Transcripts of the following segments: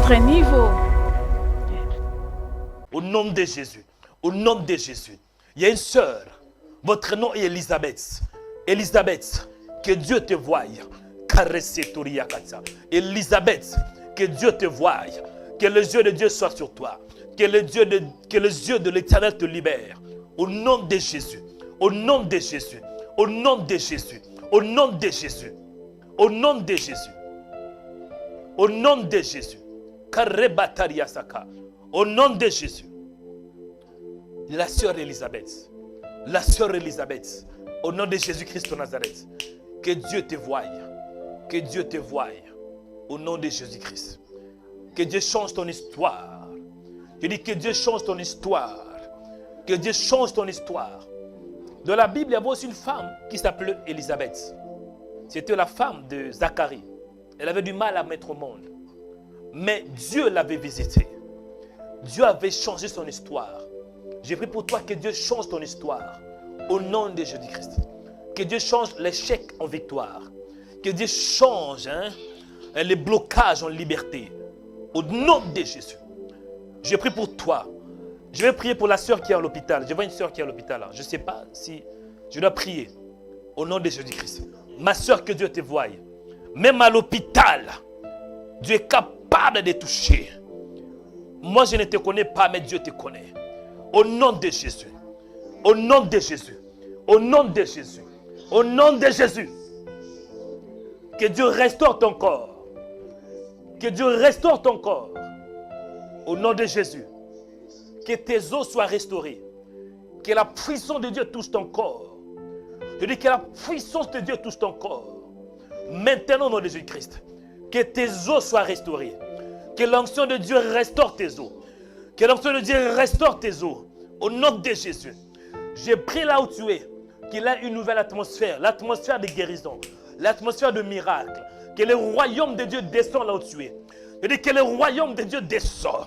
autre niveau. Au nom de Jésus. Au nom de Jésus. Il y a une sœur. Votre nom est Elisabeth. Elisabeth, que Dieu te voie. Elisabeth, que Dieu te voie. Que les yeux de Dieu soient sur toi. Que les yeux de l'Éternel te libèrent. Au nom de Jésus. Au nom de Jésus. Au nom de Jésus. Au nom de Jésus. Au nom de Jésus. Au nom de Jésus. Au nom de Jésus. La sœur Elisabeth. La sœur Elisabeth. Au nom de Jésus-Christ de Nazareth. Que Dieu te voie. Que Dieu te voie. Au nom de Jésus-Christ. Que Dieu change ton histoire. Je dis que Dieu change ton histoire. Que Dieu change ton histoire. Dans la Bible, il y avait aussi une femme qui s'appelait Elisabeth. C'était la femme de Zacharie. Elle avait du mal à mettre au monde. Mais Dieu l'avait visitée. Dieu avait changé son histoire. J'ai pris pour toi que Dieu change ton histoire. Au nom de Jésus-Christ. Que Dieu change l'échec en victoire. Que Dieu change les blocages en liberté. Au nom de Jésus. J'ai pris pour toi. Je vais prier pour la sœur qui est à l'hôpital. Je vois une sœur qui est à l'hôpital là. Je ne sais pas si je dois prier. Au nom de Jésus-Christ. Ma sœur, que Dieu te voie. Même à l'hôpital, Dieu est capable de toucher. Moi, je ne te connais pas, mais Dieu te connaît. Au nom de Jésus. Au nom de Jésus. Au nom de Jésus. Au nom de Jésus. Que Dieu restaure ton corps. Que Dieu restaure ton corps. Au nom de Jésus. Que tes os soient restaurés. Que la puissance de Dieu touche ton corps. Je dis que la puissance de Dieu touche ton corps. Maintenant, au nom de Jésus-Christ. Que tes os soient restaurés. Que l'onction de Dieu restaure tes os. Que l'onction de Dieu restaure tes os. Au nom de Jésus. J'ai pris là où tu es. Qu'il ait une nouvelle atmosphère. L'atmosphère de guérison. L'atmosphère de miracle. Que le royaume de Dieu descend là où tu es. Je dis que le royaume de Dieu descend.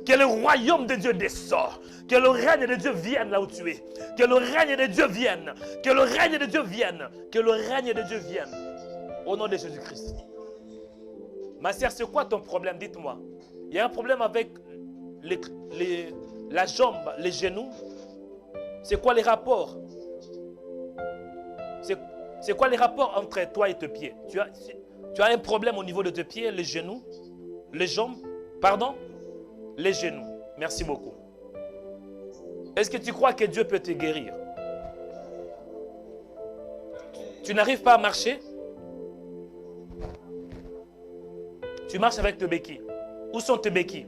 Que le royaume de Dieu descend. Que le règne de Dieu vienne là où tu es. Que le règne de Dieu vienne. Que le règne de Dieu vienne. Que le règne de Dieu vienne. Au nom de Jésus-Christ. Ma sœur, c'est quoi ton problème? Dites-moi. Il y a un problème avec la jambe, les genoux. C'est quoi les rapports? C'est quoi les rapports entre toi et tes pieds? Tu as un problème au niveau de tes pieds, les genoux, les jambes, pardon? Les genoux. Merci beaucoup. Est-ce que tu crois que Dieu peut te guérir? Tu n'arrives pas à marcher? Tu marches avec tes béquilles. Où sont tes béquilles?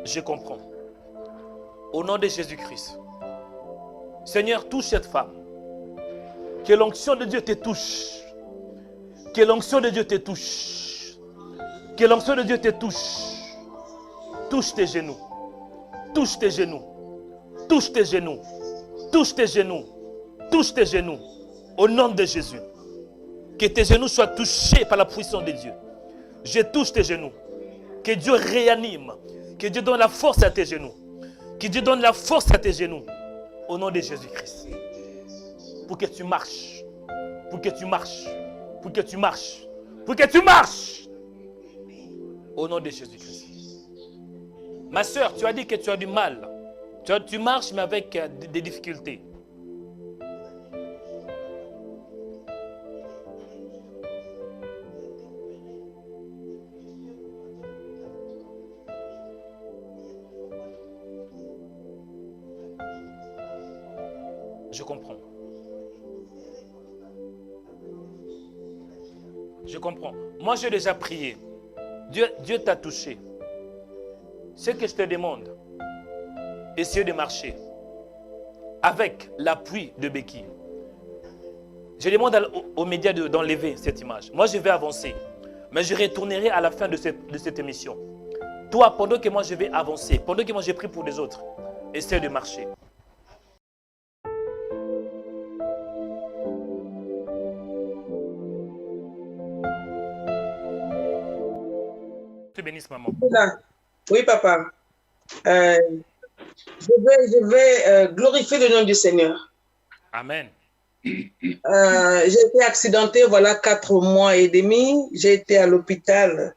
Je comprends. Au nom de Jésus-Christ. Seigneur, touche cette femme. Que l'onction de Dieu te touche. Que l'onction de Dieu te touche. Que l'onction de Dieu te touche. Touche tes genoux. Touche tes genoux. Touche tes genoux. Touche tes genoux. Touche tes genoux. Au nom de Jésus. Que tes genoux soient touchés par la puissance de Dieu. Je touche tes genoux. Que Dieu réanime. Que Dieu donne la force à tes genoux. Que Dieu donne la force à tes genoux. Au nom de Jésus-Christ. Pour que tu marches. Pour que tu marches. Pour que tu marches. Pour que tu marches. Au nom de Jésus-Christ. Ma soeur, tu as dit que tu as du mal. Tu marches mais avec des difficultés. Je comprends. Je comprends. Moi, j'ai déjà prié. Dieu t'a touché. Ce que je te demande, essaye de marcher avec l'appui de béquilles. Je demande aux médias d'enlever cette image. Moi, je vais avancer. Mais je retournerai à la fin de cette émission. Toi, pendant que moi, je vais avancer, pendant que moi, j'ai pris pour les autres, essaye de marcher. Te bénisse, maman. Oui, papa. Je vais glorifier le nom du Seigneur. Amen. J'ai été accidentée, voilà 4 mois et demi. J'ai été à l'hôpital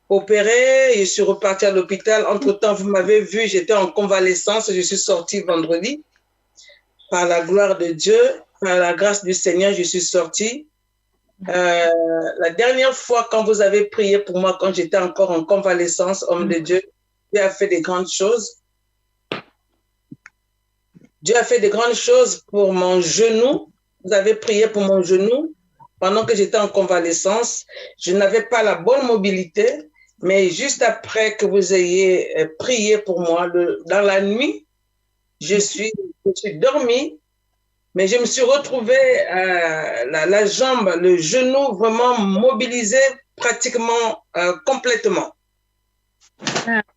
opérée. Je suis repartie à l'hôpital. Entre-temps, vous m'avez vu, j'étais en convalescence. Je suis sortie vendredi. Par la gloire de Dieu, par la grâce du Seigneur, je suis sortie. La dernière fois, quand vous avez prié pour moi, quand j'étais encore en convalescence, homme de Dieu, Dieu a fait des grandes choses. Dieu a fait des grandes choses pour mon genou. Vous avez prié pour mon genou pendant que j'étais en convalescence. Je n'avais pas la bonne mobilité, mais juste après que vous ayez prié pour moi, dans la nuit, je suis dormie, mais je me suis retrouvée la jambe, le genou vraiment mobilisé pratiquement complètement.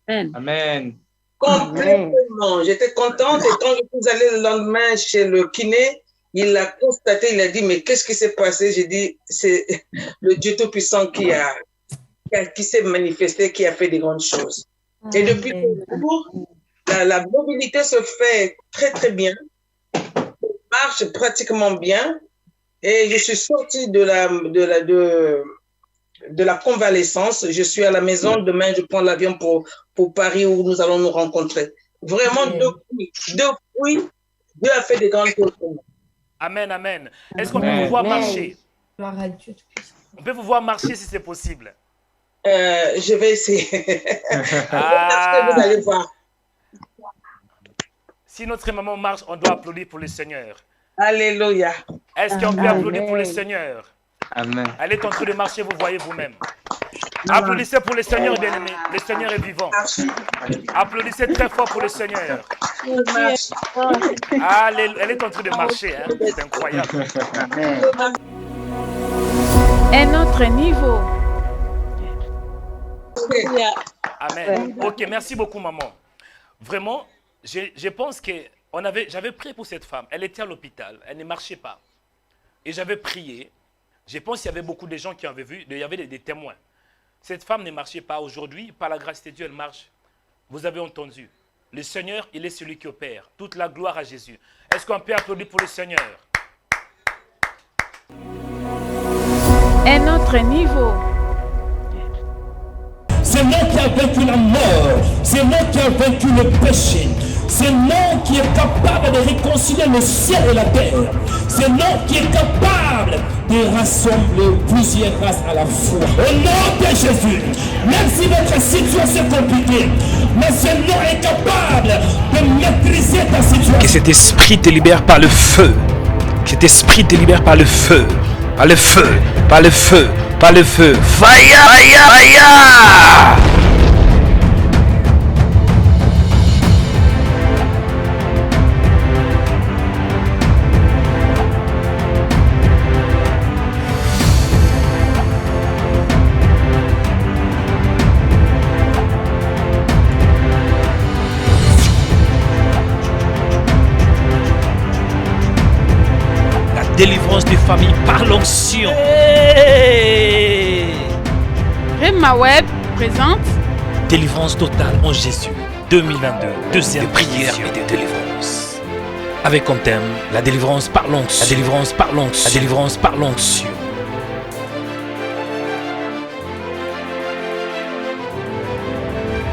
Amen. Amen. Complètement. J'étais contente et quand je suis allée le lendemain chez le kiné, il a constaté, il a dit, mais qu'est-ce qui s'est passé? J'ai dit, c'est le Dieu Tout-Puissant qui s'est manifesté, qui a fait des grandes choses. Et depuis ce jour, la mobilité se fait très, très bien. Marche pratiquement bien. Et je suis sortie de la convalescence. Je suis à la maison. Demain, je prends l'avion pour Paris où nous allons nous rencontrer. Vraiment, depuis, Dieu a fait des grandes choses pour moi. Amen, amen. Est-ce qu'on peut vous voir marcher? On peut vous voir marcher si c'est possible. Je vais essayer. Vous allez voir. Si notre maman marche, on doit applaudir pour le Seigneur. Alléluia. Est-ce qu'on peut applaudir pour le Seigneur? Amen. Elle est en train de marcher, vous voyez vous-même. Applaudissez pour le Seigneur, bien-aimé. Le Seigneur est vivant. Applaudissez très fort pour le Seigneur. Elle est en train de marcher. Hein? C'est incroyable. Un autre niveau. Amen. Ok, merci beaucoup, maman. Vraiment, je pense que j'avais prié pour cette femme. Elle était à l'hôpital. Elle ne marchait pas. Et j'avais prié. Je pense qu'il y avait beaucoup de gens qui avaient vu. Il y avait des témoins. Cette femme ne marchait pas. Aujourd'hui, par la grâce de Dieu, elle marche. Vous avez entendu. Le Seigneur, il est celui qui opère. Toute la gloire à Jésus. Est-ce qu'on peut applaudir pour le Seigneur? Un autre niveau. C'est moi qui a vaincu la mort. C'est moi qui a vaincu le péché. C'est moi qui est capable de réconcilier le ciel et la terre. C'est moi qui est capable de rassembler plusieurs races à la fois. Au nom de Jésus, même si votre situation est compliquée, mais ce nom est capable de maîtriser ta situation. Que cet esprit te libère par le feu. Que cet esprit te libère par le feu. Par le feu. Par le feu. Par le feu. Fire! Fire! Fire! Délivrance des familles par l'onction. Rema Web présente Délivrance totale en Jésus 2022. Deuxième prière et de délivrance. Avec comme thème la délivrance par l'onction. La délivrance par l'onction. La délivrance par l'onction.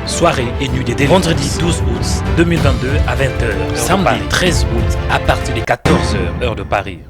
Soirée et nuit des délivrance. Vendredi 12 août 2022 à 20h. Samedi 13 août à partir de 14h heure de Paris.